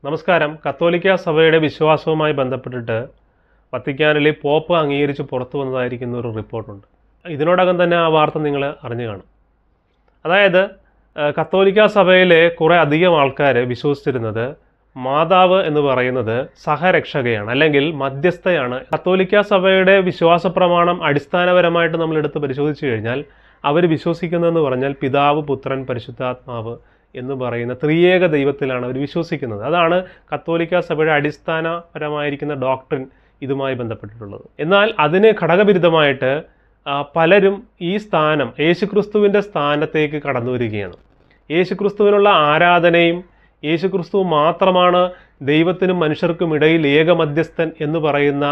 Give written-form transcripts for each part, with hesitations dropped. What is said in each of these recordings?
നമസ്കാരം. കത്തോലിക്ക സഭയുടെ വിശ്വാസവുമായി ബന്ധപ്പെട്ടിട്ട് വത്തിക്കാനിലെ പോപ്പ് അംഗീകരിച്ച് പുറത്തു വന്നതായിരിക്കുന്ന ഒരു റിപ്പോർട്ടുണ്ട്. ഇതിനോടകം തന്നെ ആ വാർത്ത നിങ്ങൾ അറിഞ്ഞു കാണും. അതായത് കത്തോലിക്ക സഭയിലെ കുറേ അധികം ആൾക്കാർ വിശ്വസിച്ചിരുന്നത് മാതാവ് എന്ന് പറയുന്നത് സഹരക്ഷകയാണ്, അല്ലെങ്കിൽ മധ്യസ്ഥയാണ്. കത്തോലിക്ക സഭയുടെ വിശ്വാസ പ്രമാണം അടിസ്ഥാനപരമായിട്ട് നമ്മൾ എടുത്ത് പരിശോധിച്ചു കഴിഞ്ഞാൽ അവർ വിശ്വസിക്കുന്നതെന്ന് പറഞ്ഞാൽ പിതാവ്, പുത്രൻ, പരിശുദ്ധാത്മാവ് എന്ന് പറയുന്ന ത്രിയേക ദൈവത്തിലാണ് അവർ വിശ്വസിക്കുന്നത്. അതാണ് കത്തോലിക്ക സഭയുടെ അടിസ്ഥാനപരമായിരിക്കുന്ന ഡോക്ട്രിൻ ഇതുമായി ബന്ധപ്പെട്ടിട്ടുള്ളത്. എന്നാൽ അതിന് ഘടകവിരുദ്ധമായിട്ട് പലരും ഈ സ്ഥാനം യേശുക്രിസ്തുവിൻ്റെ സ്ഥാനത്തേക്ക് കടന്നു വരികയാണ്. യേശുക്രിസ്തുവിനുള്ള ആരാധനയും യേശുക്രിസ്തു മാത്രമാണ് ദൈവത്തിനും മനുഷ്യർക്കും ഇടയിൽ ഏകമധ്യസ്ഥൻ എന്ന് പറയുന്ന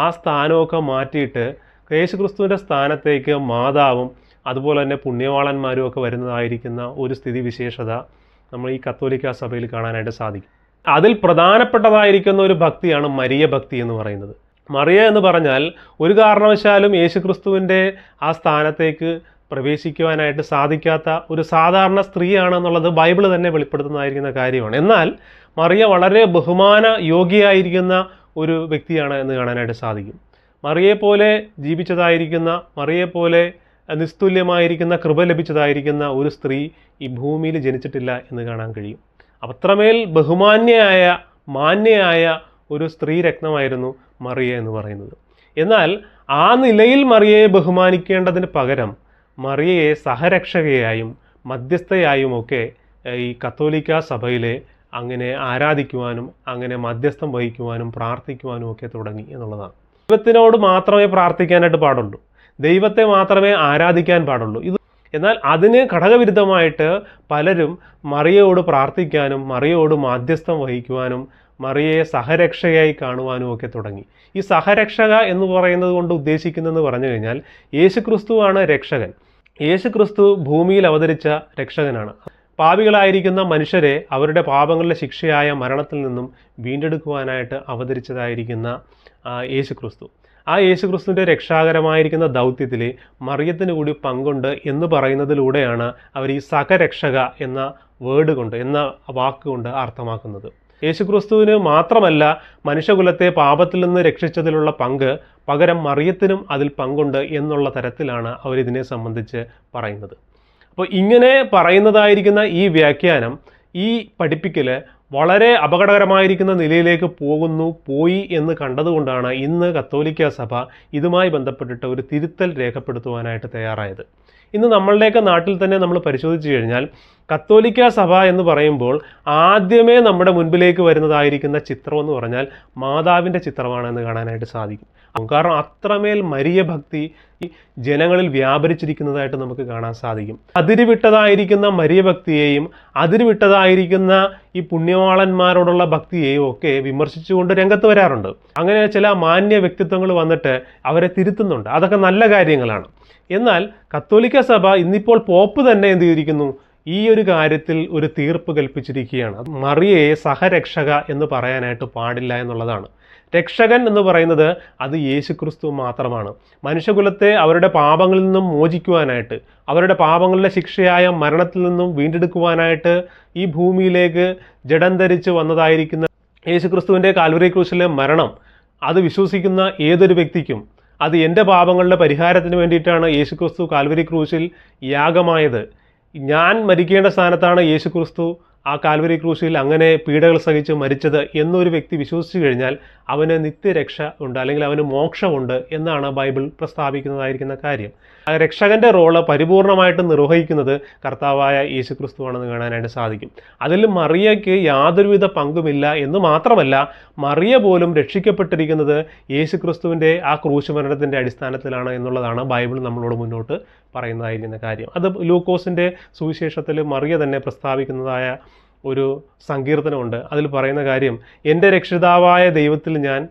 ആ സ്ഥാനമൊക്കെ മാറ്റിയിട്ട് യേശുക്രിസ്തുവിൻ്റെ സ്ഥാനത്തേക്ക് മാതാവും അതുപോലെ തന്നെ പുണ്യവാളന്മാരും ഒക്കെ വരുന്നതായിരിക്കുന്ന ഒരു സ്ഥിതി വിശേഷത നമ്മൾ ഈ കത്തോലിക്ക സഭയിൽ കാണാനായിട്ട് സാധിക്കും. അതിൽ പ്രധാനപ്പെട്ടതായിരിക്കുന്ന ഒരു ഭക്തിയാണ് മരിയ ഭക്തി എന്ന് പറയുന്നത്. മറിയ എന്ന് പറഞ്ഞാൽ ഒരു കാരണവശാലും യേശുക്രിസ്തുവിൻ്റെ ആ സ്ഥാനത്തേക്ക് പ്രവേശിക്കുവാനായിട്ട് സാധിക്കാത്ത ഒരു സാധാരണ സ്ത്രീയാണെന്നുള്ളത് ബൈബിൾ തന്നെ വെളിപ്പെടുത്തുന്നതായിരിക്കുന്ന കാര്യമാണ്. എന്നാൽ മറിയ വളരെ ബഹുമാന യോഗ്യയായിരിക്കുന്ന ഒരു വ്യക്തിയാണ് എന്ന് കാണാനായിട്ട് സാധിക്കും. മറിയെപ്പോലെ ജീവിച്ചതായിരിക്കുന്ന, മറിയെപ്പോലെ നിസ്തുല്യമായിരിക്കുന്ന കൃപ ലഭിച്ചതായിരിക്കുന്ന ഒരു സ്ത്രീ ഈ ഭൂമിയിൽ ജനിച്ചിട്ടില്ല എന്ന് കാണാൻ കഴിയും. അത്രമേൽ ബഹുമാന്യയായ മാന്യയായ ഒരു സ്ത്രീ രത്നമായിരുന്നു മറിയ എന്ന് പറയുന്നത്. എന്നാൽ ആ നിലയിൽ മറിയയെ ബഹുമാനിക്കേണ്ടതിന് പകരം മറിയയെ സഹരക്ഷകയായും മധ്യസ്ഥയായും ഒക്കെ ഈ കത്തോലിക്ക സഭയിലെ അങ്ങനെ ആരാധിക്കുവാനും അങ്ങനെ മധ്യസ്ഥം വഹിക്കുവാനും പ്രാർത്ഥിക്കുവാനും ഒക്കെ തുടങ്ങി എന്നുള്ളതാണ്. ദൈവത്തിനോട് മാത്രമേ പ്രാർത്ഥിക്കാനായിട്ട് പാടുള്ളൂ, ദൈവത്തെ മാത്രമേ ആരാധിക്കാൻ പാടുള്ളൂ. എന്നാൽ അതിന് ഘടകവിരുദ്ധമായിട്ട് പലരും മറിയയോട് പ്രാർത്ഥിക്കാനും മറിയയോട് മാധ്യസ്ഥം വഹിക്കുവാനും മറിയയെ സഹരക്ഷകയായി കാണുവാനും ഒക്കെ തുടങ്ങി. ഈ സഹരക്ഷക എന്ന് പറയുന്നത് കൊണ്ട് ഉദ്ദേശിക്കുന്നതെന്ന് പറഞ്ഞു കഴിഞ്ഞാൽ യേശുക്രിസ്തുവാണ് രക്ഷകൻ. യേശുക്രിസ്തു ഭൂമിയിൽ അവതരിച്ച രക്ഷകനാണ്. പാപികളായിരിക്കുന്ന മനുഷ്യരെ അവരുടെ പാപങ്ങളുടെ ശിക്ഷയായ മരണത്തിൽ നിന്നും വീണ്ടെടുക്കുവാനായിട്ട് അവതരിച്ചതായിരിക്കുന്ന യേശുക്രിസ്തു. ആ യേശുക്രിസ്തുവിൻ്റെ രക്ഷാകരമായിരിക്കുന്ന ദൗത്യത്തിൽ മറിയത്തിന് കൂടി പങ്കുണ്ട് എന്ന് പറയുന്നതിലൂടെയാണ് അവർ ഈ സഹരക്ഷക എന്ന വേർഡ് കൊണ്ട്, എന്ന വാക്കുകൊണ്ട് അർത്ഥമാക്കുന്നത്. യേശുക്രിസ്തുവിന് മാത്രമല്ല മനുഷ്യകുലത്തെ പാപത്തിൽ നിന്ന് രക്ഷിച്ചതിലുള്ള പങ്ക്, പകരം മറിയത്തിനും അതിൽ പങ്കുണ്ട് എന്നുള്ള തരത്തിലാണ് അവരിതിനെ സംബന്ധിച്ച് പറയുന്നത്. അപ്പോൾ ഇങ്ങനെ പറയുന്നതായിരിക്കുന്ന ഈ വ്യാഖ്യാനം, ഈ പഠിപ്പിക്കൽ വളരെ അപകടകരമായിരിക്കുന്ന നിലയിലേക്ക് പോയി എന്ന് കണ്ടതുകൊണ്ടാണ് ഇന്ന് കത്തോലിക്ക സഭ ഇതുമായി ബന്ധപ്പെട്ടിട്ട് ഒരു തിരുത്തൽ രേഖപ്പെടുത്തുവാനായിട്ട് തയ്യാറായത്. ഇന്ന് നമ്മളുടെയൊക്കെ നാട്ടിൽ തന്നെ നമ്മൾ പരിശോധിച്ചു കഴിഞ്ഞാൽ കത്തോലിക്ക സഭ എന്ന് പറയുമ്പോൾ ആദ്യമേ നമ്മുടെ മുൻപിലേക്ക് വരുന്നതായിരിക്കുന്ന ചിത്രം എന്ന് പറഞ്ഞാൽ മാതാവിൻ്റെ ചിത്രമാണെന്ന് കാണാനായിട്ട് സാധിക്കും. കാരണം അത്രമേൽ മരിയ ഭക്തി ഈ ജനങ്ങളിൽ വ്യാപരിച്ചിരിക്കുന്നതായിട്ട് നമുക്ക് കാണാൻ സാധിക്കും. അതിരുവിട്ടതായിരിക്കുന്ന മരിയ ഭക്തിയെയും അതിരുവിട്ടതായിരിക്കുന്ന ഈ പുണ്യവാളന്മാരോടുള്ള ഭക്തിയെയും ഒക്കെ വിമർശിച്ചുകൊണ്ട് രംഗത്ത് വരാറുണ്ട്. അങ്ങനെ ചില മാന്യ വ്യക്തിത്വങ്ങൾ വന്നിട്ട് അവരെ തിരുത്തുന്നുണ്ട്. അതൊക്കെ നല്ല കാര്യങ്ങളാണ്. എന്നാൽ കത്തോലിക്ക സഭ ഇന്നിപ്പോൾ പോപ്പ് തന്നെ എന്ത് ചെയ്തിരിക്കുന്നു, ഈ ഒരു കാര്യത്തിൽ ഒരു തീർപ്പ് കൽപ്പിച്ചിരിക്കുകയാണ്. മറിയയെ സഹരക്ഷക എന്ന് പറയാനായിട്ട് പാടില്ല എന്നുള്ളതാണ്. രക്ഷകൻ എന്ന് പറയുന്നത് അത് യേശുക്രിസ്തു മാത്രമാണ്. മനുഷ്യകുലത്തെ അവരുടെ പാപങ്ങളിൽ നിന്നും മോചിക്കുവാനായിട്ട്, അവരുടെ പാപങ്ങളുടെ ശിക്ഷയായ മരണത്തിൽ നിന്നും വീണ്ടെടുക്കുവാനായിട്ട് ഈ ഭൂമിയിലേക്ക് ജഡം ധരിച്ച് വന്നതായിരിക്കുന്ന യേശുക്രിസ്തുവിൻ്റെ കാൽവരി ക്രൂശിലെ മരണം, അത് വിശ്വസിക്കുന്ന ഏതൊരു വ്യക്തിക്കും അത് എൻ്റെ പാപങ്ങളുടെ പരിഹാരത്തിന് വേണ്ടിയിട്ടാണ് യേശുക്രിസ്തു കാൽവരി ക്രൂശിൽ യാഗമായത്, ഞാൻ മരിക്കേണ്ട സ്ഥാനത്താണ് യേശുക്രിസ്തു ആ കാൽവരി ക്രൂശിൽ അങ്ങനെ പീഡകൾ സഹിച്ച് മരിച്ചത് എന്നൊരു വ്യക്തി വിശ്വസിച്ചു കഴിഞ്ഞാൽ അവന് നിത്യരക്ഷ ഉണ്ട്, അല്ലെങ്കിൽ അവന് മോക്ഷമുണ്ട് എന്നാണ് ബൈബിൾ പ്രസ്താവിക്കുന്നതായിരിക്കുന്ന കാര്യം. ആ രക്ഷകൻ്റെ റോള് പരിപൂർണമായിട്ട് നിർവഹിക്കുന്നത് കർത്താവായ യേശുക്രിസ്തുവാണെന്ന് കാണാനായിട്ട് സാധിക്കും. അതിൽ മറിയയ്ക്ക് യാതൊരുവിധ പങ്കുമില്ല എന്ന് മാത്രമല്ല, മറിയ പോലും രക്ഷിക്കപ്പെട്ടിരിക്കുന്നത് യേശുക്രിസ്തുവിൻ്റെ ആ ക്രൂശ് മരണത്തിൻ്റെ അടിസ്ഥാനത്തിലാണ് എന്നുള്ളതാണ് ബൈബിൾ നമ്മളോട് മുന്നോട്ട് പറയുന്നതായിരിക്കുന്ന കാര്യം. അത് ലൂക്കോസിൻ്റെ സുവിശേഷത്തിൽ മറിയ തന്നെ പ്രസ്താവിക്കുന്നതായ ഒരു സങ്കീർത്തനമുണ്ട്. അതിൽ പറയുന്ന കാര്യം, എൻ്റെ രക്ഷിതാവായ ദൈവത്തിൽ ഞാൻ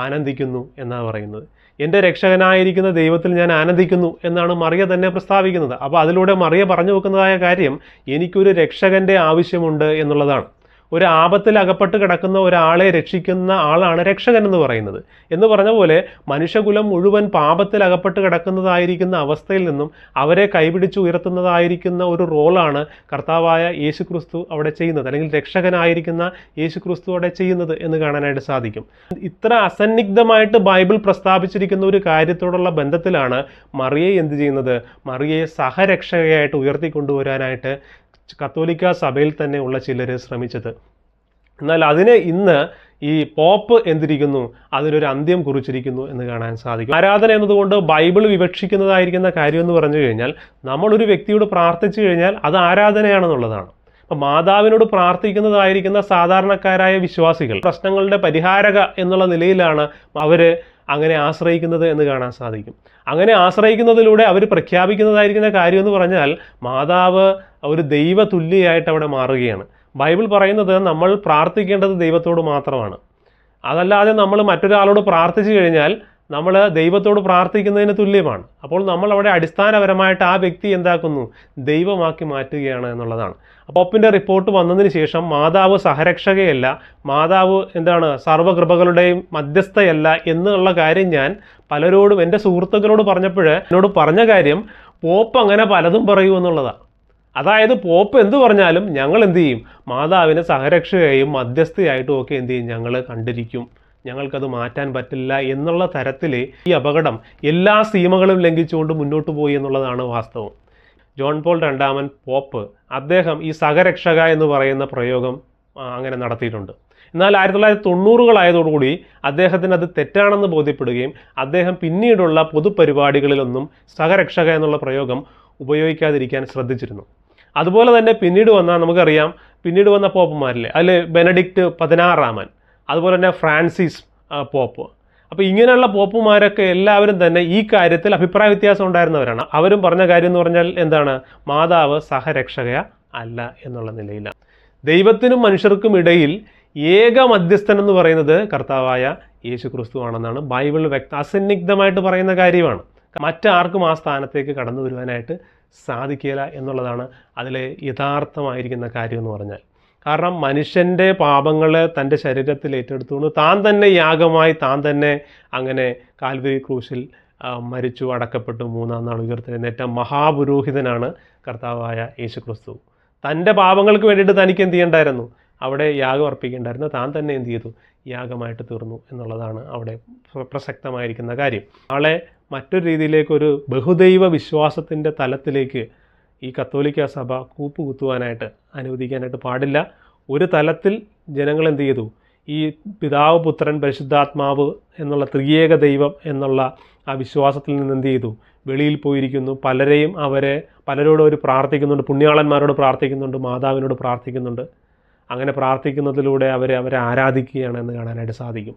ആനന്ദിക്കുന്നു എന്നാണ് പറയുന്നത്. എൻ്റെ രക്ഷകനായിരിക്കുന്ന ദൈവത്തിൽ ഞാൻ ആനന്ദിക്കുന്നു എന്നാണ് മറിയ തന്നെ പ്രസ്താവിക്കുന്നത്. അപ്പോൾ അതിലൂടെ മറിയ പറഞ്ഞു വെക്കുന്നതായ കാര്യം, എനിക്കൊരു രക്ഷകൻ്റെ ആവശ്യമുണ്ട് എന്നുള്ളതാണ്. ഒരു ആപത്തിൽ അകപ്പെട്ട് കിടക്കുന്ന ഒരാളെ രക്ഷിക്കുന്ന ആളാണ് രക്ഷകൻ എന്ന് പറയുന്നത്. എന്ന് പറഞ്ഞ പോലെ മനുഷ്യകുലം മുഴുവൻ പാപത്തിൽ അകപ്പെട്ട് കിടക്കുന്നതായിരിക്കുന്ന അവസ്ഥയിൽ നിന്നും അവരെ കൈപിടിച്ച് ഉയർത്തുന്നതായിരിക്കുന്ന ഒരു റോളാണ് കർത്താവായ യേശുക്രിസ്തു അവിടെ ചെയ്യുന്നത്, അല്ലെങ്കിൽ രക്ഷകനായിരിക്കുന്ന യേശുക്രിസ്തു അവിടെ ചെയ്യുന്നത് എന്ന് കാണാനായിട്ട് സാധിക്കും. ഇത്ര അസന്നിഗ്ധമായിട്ട് ബൈബിൾ പ്രസ്താവിച്ചിരിക്കുന്ന ഒരു കാര്യത്തോടുള്ള ബന്ധത്തിലാണ് മറിയയെ എന്ത് ചെയ്യുന്നത്, മറിയയെ സഹരക്ഷകയായിട്ട് ഉയർത്തിക്കൊണ്ടുവരാനായിട്ട് കത്തോലിക്ക സഭയിൽ തന്നെ ഉള്ള ചിലർ ശ്രമിച്ചത്. എന്നാൽ അതിന് ഇന്ന് ഈ പോപ്പ് എന്തിരിക്കുന്നു, അതിനൊരു അന്ത്യം കുറിച്ചിരിക്കുന്നു എന്ന് കാണാൻ സാധിക്കും. ആരാധന എന്നതുകൊണ്ട് ബൈബിൾ വിവക്ഷിക്കുന്നതായിരിക്കുന്ന കാര്യം എന്ന് പറഞ്ഞു കഴിഞ്ഞാൽ, നമ്മളൊരു വ്യക്തിയോട് പ്രാർത്ഥിച്ചു കഴിഞ്ഞാൽ അത് ആരാധനയാണെന്നുള്ളതാണ്. അപ്പം മാതാവിനോട് പ്രാർത്ഥിക്കുന്നതായിരിക്കുന്ന സാധാരണക്കാരായ വിശ്വാസികൾ പ്രശ്നങ്ങളുടെ പരിഹാരക എന്നുള്ള നിലയിലാണ് അവർ അങ്ങനെ ആശ്രയിക്കുന്നത് എന്ന് കാണാൻ സാധിക്കും. അങ്ങനെ ആശ്രയിക്കുന്നതിലൂടെ അവർ പ്രഖ്യാപിക്കുന്നതായിരിക്കുന്ന കാര്യം എന്ന് പറഞ്ഞാൽ മാതാവ് ഒരു ദൈവതുല്യയായിട്ട് അവിടെ മാറുകയാണ്. ബൈബിൾ പറയുന്നത് നമ്മൾ പ്രാർത്ഥിക്കേണ്ടത് ദൈവത്തോട് മാത്രമാണ്. അതല്ലാതെ നമ്മൾ മറ്റൊരാളോട് പ്രാർത്ഥിച്ചു കഴിഞ്ഞാൽ നമ്മൾ ദൈവത്തോട് പ്രാർത്ഥിക്കുന്നതിന് തുല്യമാണ്. അപ്പോൾ നമ്മൾ അവിടെ അടിസ്ഥാനപരമായിട്ട് ആ വ്യക്തി എന്താക്കുന്നു, ദൈവമാക്കി മാറ്റുകയാണ് എന്നുള്ളതാണ്. പോപ്പിൻ്റെ റിപ്പോർട്ട് വന്നതിന് ശേഷം മാതാവ് സഹരക്ഷകയല്ല, മാതാവ് എന്താണ് സർവ്വകൃപകളുടെയും മധ്യസ്ഥയല്ല എന്നുള്ള കാര്യം ഞാൻ പലരോടും എൻ്റെ സുഹൃത്തുക്കളോട് പറഞ്ഞപ്പോൾ എന്നോട് പറഞ്ഞ കാര്യം, പോപ്പ് അങ്ങനെ പലതും പറയൂ എന്നുള്ളതാണ്. അതായത് പോപ്പ് എന്ത് പറഞ്ഞാലും ഞങ്ങൾ എന്ത് ചെയ്യും, മാതാവിനെ സഹരക്ഷകയും മധ്യസ്ഥയായിട്ടും ഒക്കെ എന്ത് ചെയ്യും, ഞങ്ങൾ കണ്ടിരിക്കും, ഞങ്ങൾക്കത് മാറ്റാൻ പറ്റില്ല എന്നുള്ള തരത്തിൽ ഈ അപകടം എല്ലാ സീമകളും ലംഘിച്ചുകൊണ്ട് മുന്നോട്ട് പോയി എന്നുള്ളതാണ് വാസ്തവം. ജോൺ പോൾ രണ്ടാമൻ പോപ്പ് അദ്ദേഹം ഈ സഹരക്ഷക എന്ന് പറയുന്ന പ്രയോഗം അങ്ങനെ നടത്തിയിട്ടുണ്ട്. എന്നാൽ 1990-കളായതോടുകൂടി അദ്ദേഹത്തിന് അത് തെറ്റാണെന്ന് ബോധ്യപ്പെടുകയും അദ്ദേഹം പിന്നീടുള്ള പൊതുപരിപാടികളിലൊന്നും സഹരക്ഷക എന്നുള്ള പ്രയോഗം ഉപയോഗിക്കാതിരിക്കാൻ ശ്രദ്ധിച്ചിരുന്നു. അതുപോലെ തന്നെ പിന്നീട് വന്ന പോപ്പുമാരിലെ അതിൽ ബെനഡിക്റ്റ് 16 അതുപോലെ തന്നെ ഫ്രാൻസിസ് പോപ്പ്, അപ്പോൾ ഇങ്ങനെയുള്ള പോപ്പുമാരൊക്കെ എല്ലാവരും തന്നെ ഈ കാര്യത്തിൽ അഭിപ്രായ വ്യത്യാസം ഉണ്ടായിരുന്നവരാണ്. അവരും പറഞ്ഞ കാര്യം എന്ന് പറഞ്ഞാൽ എന്താണ്, മാതാവ് സഹരക്ഷക അല്ല എന്നുള്ള നിലയിലാണ്. ദൈവത്തിനും മനുഷ്യർക്കും ഇടയിൽ ഏക മധ്യസ്ഥൻ എന്ന് പറയുന്നത് കർത്താവായ യേശുക്രിസ്തു ആണെന്നാണ് ബൈബിൾ അസന്നിഗ്ധമായിട്ട് പറയുന്ന കാര്യമാണ്. മറ്റാർക്കും ആ സ്ഥാനത്തേക്ക് കടന്നു വരുവാനായിട്ട് സാധിക്കില്ല എന്നുള്ളതാണ് അതിലെ യഥാർത്ഥമായിരിക്കുന്ന കാര്യം എന്ന് പറഞ്ഞാൽ. കാരണം മനുഷ്യൻ്റെ പാപങ്ങളെ തൻ്റെ ശരീരത്തിൽ ഏറ്റെടുത്തുകൊണ്ട് താൻ തന്നെ യാഗമായി താൻ തന്നെ അങ്ങനെ കാൽവരി ക്രൂശിൽ മരിച്ചു അടക്കപ്പെട്ടു 3-ാം നാൾ ഉയർത്തെഴുന്നേറ്റ മഹാപുരോഹിതനാണ് കർത്താവായ യേശുക്രിസ്തു. തൻ്റെ പാപങ്ങൾക്ക് വേണ്ടിയിട്ട് തനിക്ക് എന്ത് ചെയ്യണ്ടായിരുന്നു, അവിടെ യാഗം അർപ്പിക്കേണ്ടായിരുന്നു, താൻ തന്നെ എന്ത് ചെയ്തു, യാഗമായിട്ട് തീർന്നു എന്നുള്ളതാണ് അവിടെ പ്രസക്തമായിരിക്കുന്ന കാര്യം. നാളെ മറ്റൊരു രീതിയിലേക്കൊരു ബഹുദൈവ വിശ്വാസത്തിൻ്റെ തലത്തിലേക്ക് ഈ കത്തോലിക്ക സഭ കൂപ്പുകുത്തുവാനായിട്ട് അനുവദിക്കാനായിട്ട് പാടില്ല. ഒരു തലത്തിൽ ജനങ്ങൾ എന്ത് ചെയ്തു, ഈ പിതാവ് പുത്രൻ പരിശുദ്ധാത്മാവ് എന്നുള്ള ത്രിയേക ദൈവം എന്നുള്ള ആ വിശ്വാസത്തിൽ നിന്ന് എന്ത് ചെയ്തു, വെളിയിൽ പോയിരിക്കുന്നു. പലരോടും അവർ പ്രാർത്ഥിക്കുന്നുണ്ട്, പുണ്യാളന്മാരോട് പ്രാർത്ഥിക്കുന്നുണ്ട്, മാതാവിനോട് പ്രാർത്ഥിക്കുന്നുണ്ട്. അങ്ങനെ പ്രാർത്ഥിക്കുന്നതിലൂടെ അവരെ ആരാധിക്കുകയാണ് എന്ന് കാണാനായിട്ട് സാധിക്കും.